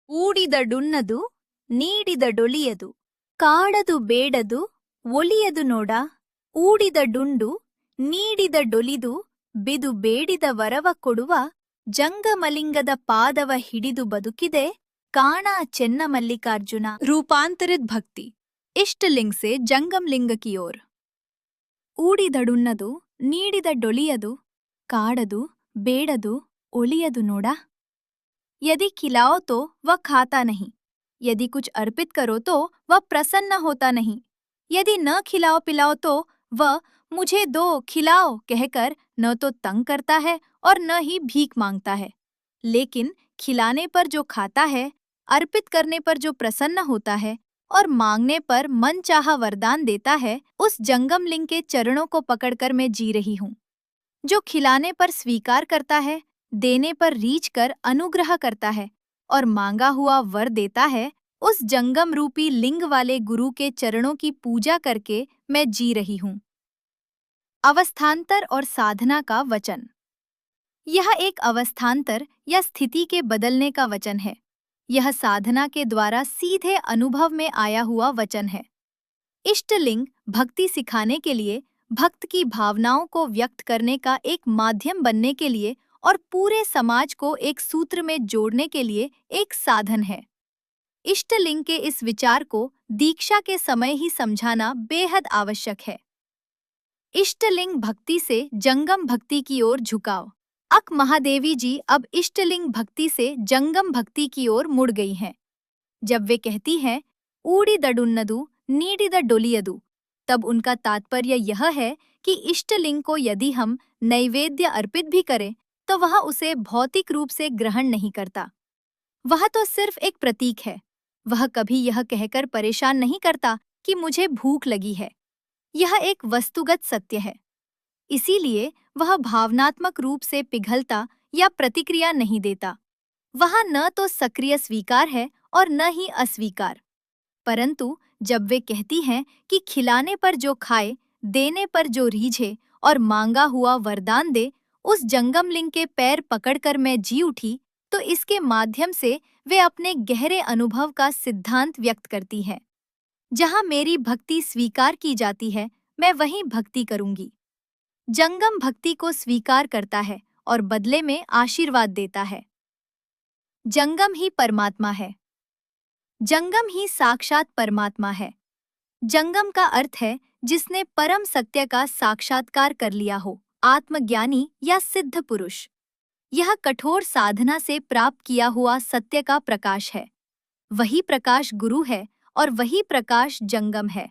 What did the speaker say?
ಊಡಿದಡುಣ್ಣದು ನೀಡಿದಡೊಲಿಯದು ಕಾಡದು ಬೇಡದು ಒಲಿಯದು ನೋಡ ಊಡಿದಡುಂಡು ನೀಡಿದಡೊಲಿದು ಬಿದು ಬೇಡಿದ ವರವ ಕೊಡುವ ಜಂಗಮಲಿಂಗದ ಪಾದವ ಹಿಡಿದು ಬದುಕಿದೆ ಕಾಣ ಚೆನ್ನಮಲ್ಲಿಕಾರ್जुನ। रूपांतरित भक्ति इष्टलिंग से जंगम लिंग की ओर। ಊಡಿದಡುಣ್ಣದು ನೀಡಿದಡೊಲಿಯದು ಕಾಡದು ಬೇಡದು ಒಲಿಯದು ನೋಡ। यदि खिलाओ तो वह खाता नहीं, यदि कुछ अर्पित करो तो वह प्रसन्न होता नहीं, यदि न खिलाओ पिलाओ तो वह मुझे दो खिलाओ कहकर न तो तंग करता है और न ही भीख मांगता है। लेकिन खिलाने पर जो खाता है, अर्पित करने पर जो प्रसन्न होता है और मांगने पर मनचाहा वरदान देता है, उस जंगम लिंग के चरणों को पकड़कर मैं जी रही हूँ। जो खिलाने पर स्वीकार करता है, देने पर रीझ कर अनुग्रह करता है और मांगा हुआ वर देता है, उस जंगम रूपी लिंग वाले गुरु के चरणों की पूजा करके मैं जी रही हूँ। अवस्थांतर और साधना का वचन। यह एक अवस्थांतर या स्थिति के बदलने का वचन है। यह साधना के द्वारा सीधे अनुभव में आया हुआ वचन है। इष्टलिंग भक्ति सिखाने के लिए, भक्त की भावनाओं को व्यक्त करने का एक माध्यम बनने के लिए और पूरे समाज को एक सूत्र में जोड़ने के लिए एक साधन है। इष्टलिंग के इस विचार को दीक्षा के समय ही समझाना बेहद आवश्यक है। इष्टलिंग भक्ति से जंगम भक्ति की ओर झुकाव। अक महादेवी जी अब इष्टलिंग भक्ति से जंगम भक्ति की ओर मुड़ गई हैं। जब वे कहती हैं ऊडिदडुन्नदु नीडिदडोलियदु, तब उनका तात्पर्य यह है कि इष्टलिंग को यदि हम नैवेद्य अर्पित भी करें तो वह उसे भौतिक रूप से ग्रहण नहीं करता। वह तो सिर्फ एक प्रतीक है। वह कभी यह कहकर परेशान नहीं करता कि मुझे भूख लगी है। यह एक वस्तुगत सत्य है। इसीलिए वह भावनात्मक रूप से पिघलता या प्रतिक्रिया नहीं देता। वह न तो सक्रिय स्वीकार है और न ही अस्वीकार। परंतु जब वे कहती हैं कि खिलाने पर जो खाए, देने पर जो रीझे और मांगा हुआ वरदान दे, उस जंगमलिंग के पैर पकड़कर मैं जी उठी, तो इसके माध्यम से वे अपने गहरे अनुभव का सिद्धांत व्यक्त करती हैं। जहाँ मेरी भक्ति स्वीकार की जाती है, मैं वहीं भक्ति करूंगी। जंगम भक्ति को स्वीकार करता है और बदले में आशीर्वाद देता है। जंगम ही परमात्मा है। जंगम ही साक्षात परमात्मा है। जंगम का अर्थ है जिसने परम सत्य का साक्षात्कार कर लिया हो, आत्मज्ञानी या सिद्ध पुरुष। यह कठोर साधना से प्राप्त किया हुआ सत्य का प्रकाश है। वही प्रकाश गुरु है और वही प्रकाश जंगम है।